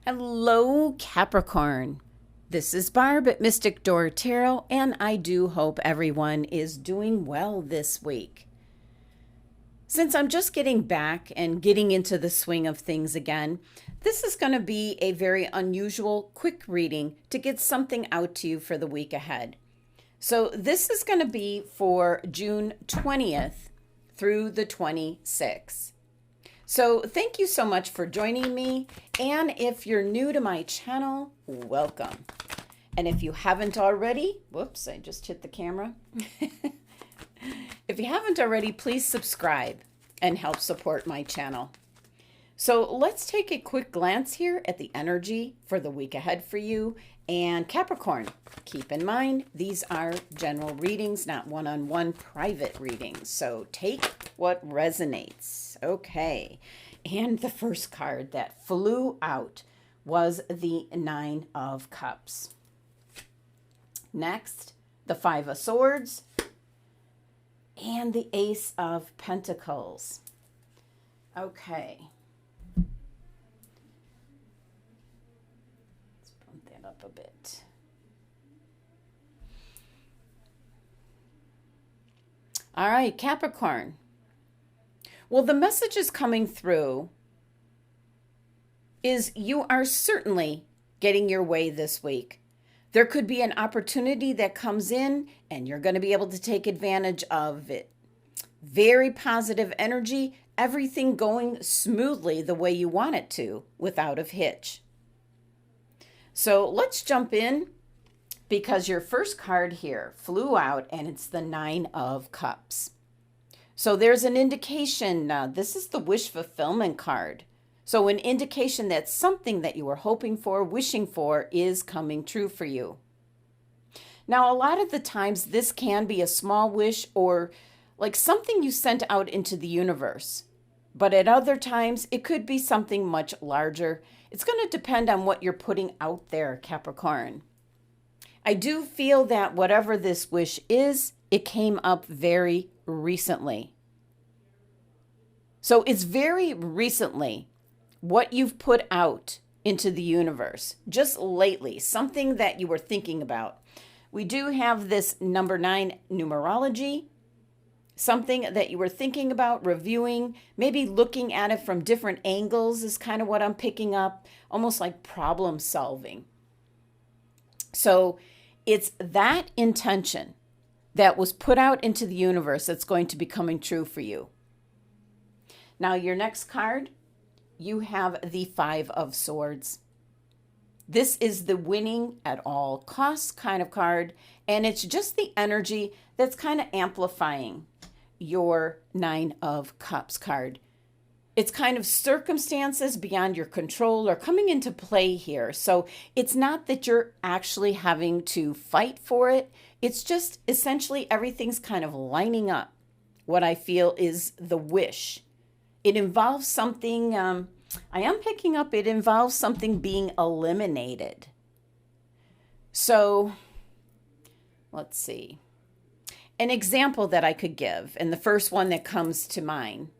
Hello, Capricorn. This is Barb at Mystic Door Tarot, and I do hope everyone is doing well this week. Since I'm just getting back and getting into the swing of things again, this is going to be a very unusual, quick reading to get something out to you for the week ahead. So this is going to be for June 20th through the 26th. So thank you so much for joining me, and if you're new to my channel, welcome. And if you haven't already, whoops, I just hit the camera. If you haven't already, please subscribe and help support my channel. So let's take a quick glance here at the energy for the week ahead for you. And Capricorn, keep in mind, these are general readings, not one-on-one private readings. So take what resonates. Okay. And the first card that flew out was the Nine of Cups. Next, the Five of Swords and the Ace of Pentacles. Okay. Up a bit. All right, Capricorn. Well, the message is coming through is you are certainly getting your way this week. There could be an opportunity that comes in and you're going to be able to take advantage of it. Very positive energy, everything going smoothly the way you want it to without a hitch. So let's jump in because your first card here flew out and it's the Nine of Cups. So there's an indication, this is the wish fulfillment card. So an indication that something that you were hoping for, wishing for is coming true for you. Now, a lot of the times this can be a small wish or like something you sent out into the universe. But at other times, it could be something much larger. It's going to depend on what you're putting out there, Capricorn. I do feel that whatever this wish is, it came up very recently. So it's very recently what you've put out into the universe, just lately, something that you were thinking about. We do have this number 9 numerology. Something that you were thinking about, reviewing, maybe looking at it from different angles is kind of what I'm picking up, almost like problem solving. So it's that intention that was put out into the universe that's going to be coming true for you. Now, your next card, you have the Five of Swords. This is the winning at all costs kind of card, and it's just the energy that's kind of amplifying your Nine of Cups card. It's kind of circumstances beyond your control are coming into play here. So it's not that you're actually having to fight for it. It's just essentially everything's kind of lining up. What I feel is the wish. It involves something, I am picking up, it involves something being eliminated. So let's see. An example that I could give, and the first one that comes to mind.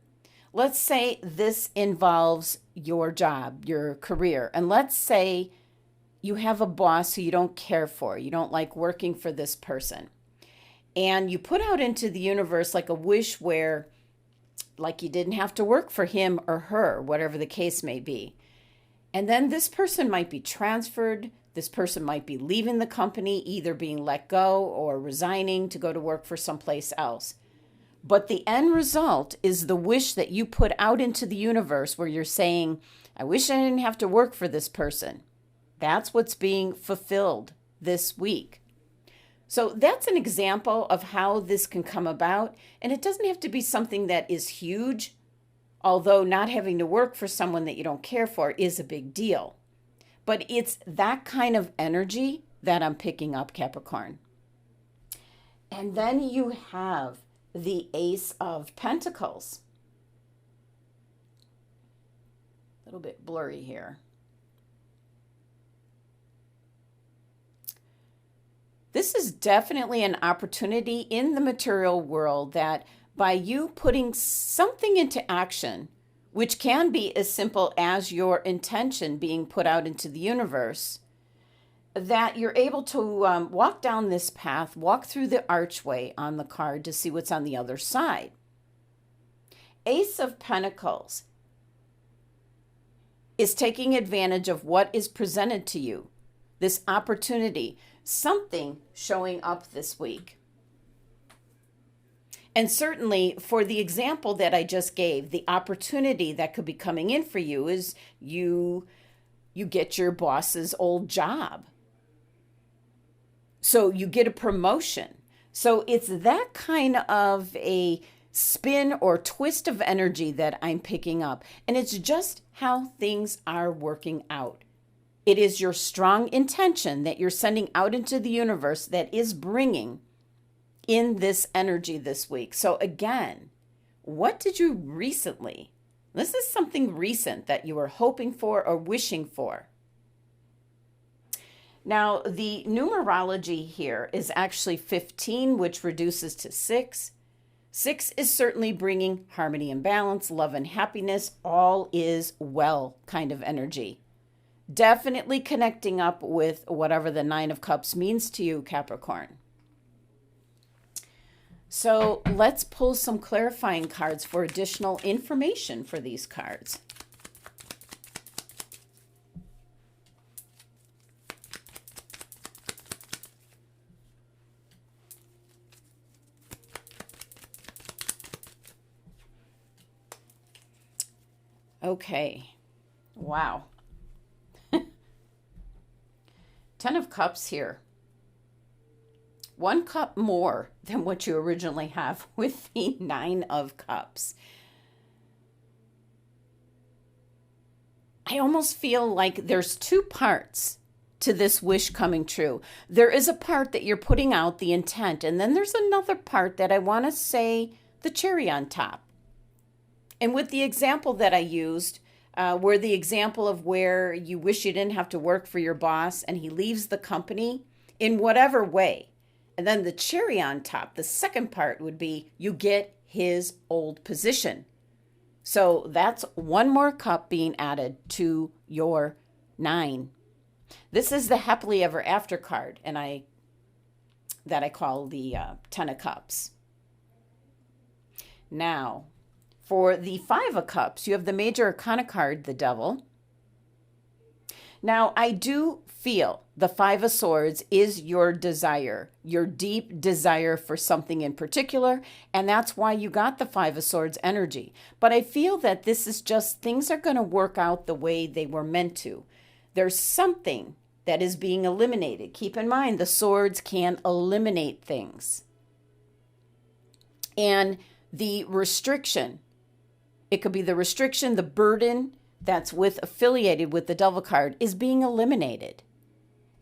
Let's say this involves your job, your career, and let's say you have a boss who you don't care for. You don't like working for this person. And you put out into the universe like a wish where, like you didn't have to work for him or her, whatever the case may be. And then this person might be transferred. This person might be leaving the company, either being let go or resigning to go to work for someplace else. But the end result is the wish that you put out into the universe where you're saying, I wish I didn't have to work for this person. That's what's being fulfilled this week. So that's an example of how this can come about. And it doesn't have to be something that is huge, although not having to work for someone that you don't care for is a big deal. But it's that kind of energy that I'm picking up, Capricorn. And then you have the Ace of Pentacles. A little bit blurry here. This is definitely an opportunity in the material world that by you putting something into action which can be as simple as your intention being put out into the universe, that you're able to walk down this path, walk through the archway on the card to see what's on the other side. Ace of Pentacles is taking advantage of what is presented to you, this opportunity, something showing up this week. And certainly for the example that I just gave, the opportunity that could be coming in for you is you get your boss's old job. So you get a promotion. So it's that kind of a spin or twist of energy that I'm picking up. And it's just how things are working out. It is your strong intention that you're sending out into the universe that is bringing in this energy this week. So again, what did you recently? This is something recent that you were hoping for or wishing for. Now, the numerology here is actually 15, which reduces to 6. 6 is certainly bringing harmony and balance, love and happiness, all is well kind of energy. Definitely connecting up with whatever the 9 of Cups means to you, Capricorn. So let's pull some clarifying cards for additional information for these cards. Okay. Wow. 10 of Cups here. 1 cup more than what you originally have with the 9 of Cups. I almost feel like there's 2 parts to this wish coming true. There is a part that you're putting out the intent, and then there's another part that I want to say the cherry on top. And with the example that I used, where the example of where you wish you didn't have to work for your boss and he leaves the company in whatever way. And then the cherry on top, the second part would be you get his old position. So that's 1 more cup being added to your 9. This is the happily ever after card, and I call the 10 of Cups. Now, for the 5 of Cups, you have the major arcana card, the Devil. Now, I do feel the 5 of Swords is your desire, your deep desire for something in particular, and that's why you got the 5 of Swords energy. But I feel that this is just things are going to work out the way they were meant to. There's something that is being eliminated. Keep in mind, the swords can eliminate things. And the restriction, it could be the restriction, the burden that's affiliated with the Devil card is being eliminated.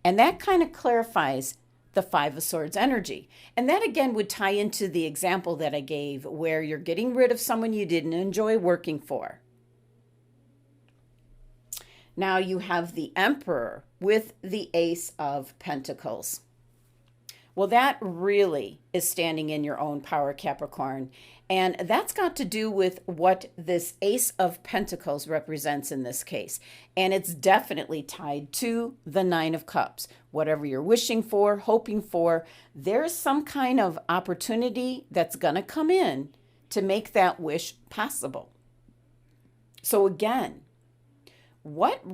And that kind of clarifies the 5 of Swords energy. And that again would tie into the example that I gave where you're getting rid of someone you didn't enjoy working for. Now you have the Emperor with the Ace of Pentacles. Well, that really is standing in your own power, Capricorn. And that's got to do with what this Ace of Pentacles represents in this case. And it's definitely tied to the 9 of Cups. Whatever you're wishing for, hoping for, there's some kind of opportunity that's going to come in to make that wish possible. So again, what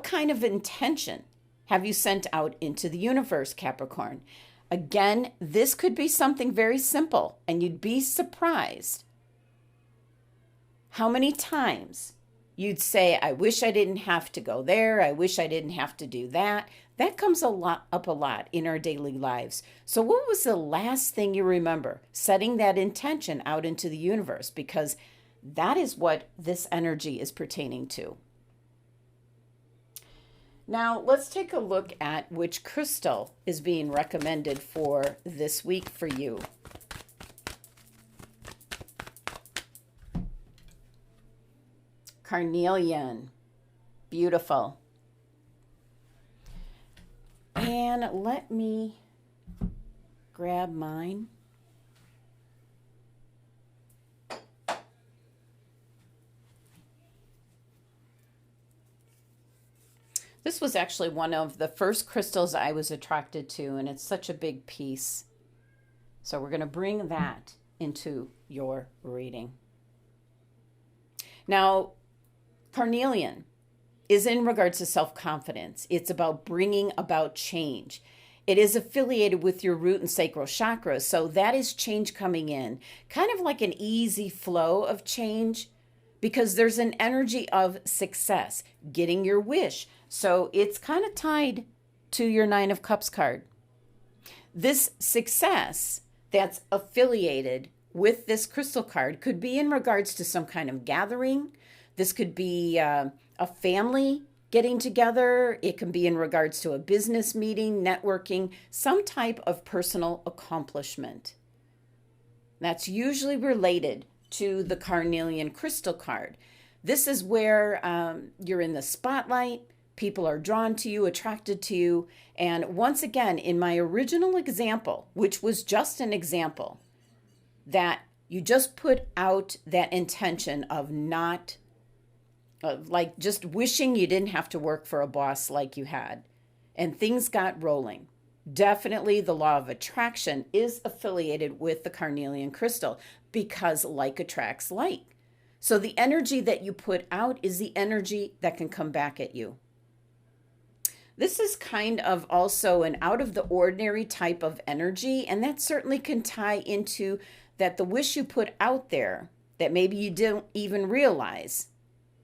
kind of intention have you sent out into the universe, Capricorn? Again, this could be something very simple, and you'd be surprised how many times you'd say, I wish I didn't have to go there. I wish I didn't have to do that. That comes up a lot in our daily lives. So what was the last thing you remember? Setting that intention out into the universe, because that is what this energy is pertaining to. Now, let's take a look at which crystal is being recommended for this week for you. Carnelian. Beautiful. And let me grab mine. This was actually one of the first crystals I was attracted to, and it's such a big piece. So we're going to bring that into your reading. Now, carnelian is in regards to self-confidence. It's about bringing about change. It is affiliated with your root and sacral chakras, so that is change coming in, kind of like an easy flow of change, because there's an energy of success, getting your wish. So it's kind of tied to your Nine of Cups card. This success that's affiliated with this crystal card could be in regards to some kind of gathering. This could be a family getting together. It can be in regards to a business meeting, networking, some type of personal accomplishment. That's usually related to the carnelian crystal card. This is where you're in the spotlight. People are drawn to you, attracted to you. And once again, in my original example, which was just an example, that you just put out that intention of not like just wishing you didn't have to work for a boss like you had, and things got rolling. Definitely the law of attraction is affiliated with the carnelian crystal because like attracts like. So the energy that you put out is the energy that can come back at you. This is kind of also an out of the ordinary type of energy, and that certainly can tie into that the wish you put out there that maybe you didn't even realize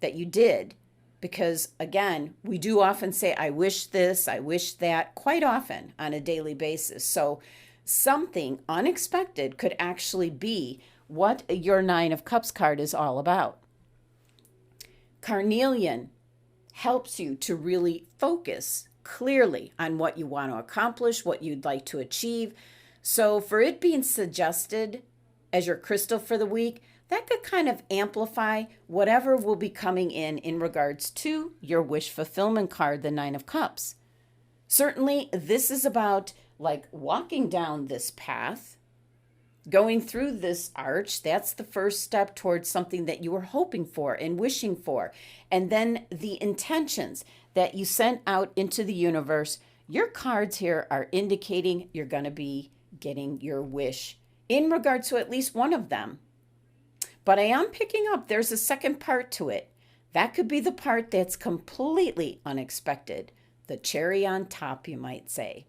that you did. Because again, we do often say, I wish this, I wish that, quite often on a daily basis. So something unexpected could actually be what your Nine of Cups card is all about. Carnelian helps you to really focus clearly on what you want to accomplish, what you'd like to achieve. So for it being suggested as your crystal for the week, that could kind of amplify whatever will be coming in regards to your wish fulfillment card, the Nine of Cups. Certainly, this is about like walking down this path, going through this arch. That's the first step towards something that you were hoping for and wishing for. And then the intentions that you sent out into the universe. Your cards here are indicating you're going to be getting your wish in regard to at least one of them. But I am picking up there's a second part to it. That could be the part that's completely unexpected. The cherry on top, you might say.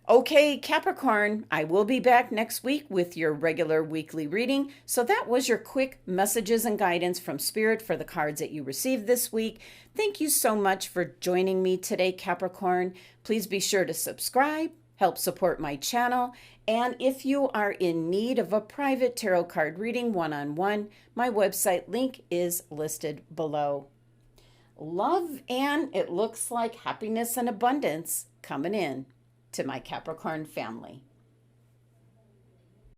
Okay, Capricorn, I will be back next week with your regular weekly reading. So that was your quick messages and guidance from Spirit for the cards that you received this week. Thank you so much for joining me today, Capricorn. Please be sure to subscribe, help support my channel. And if you are in need of a private tarot card reading one-on-one, my website link is listed below. Love and it looks like happiness and abundance coming in to my Capricorn family.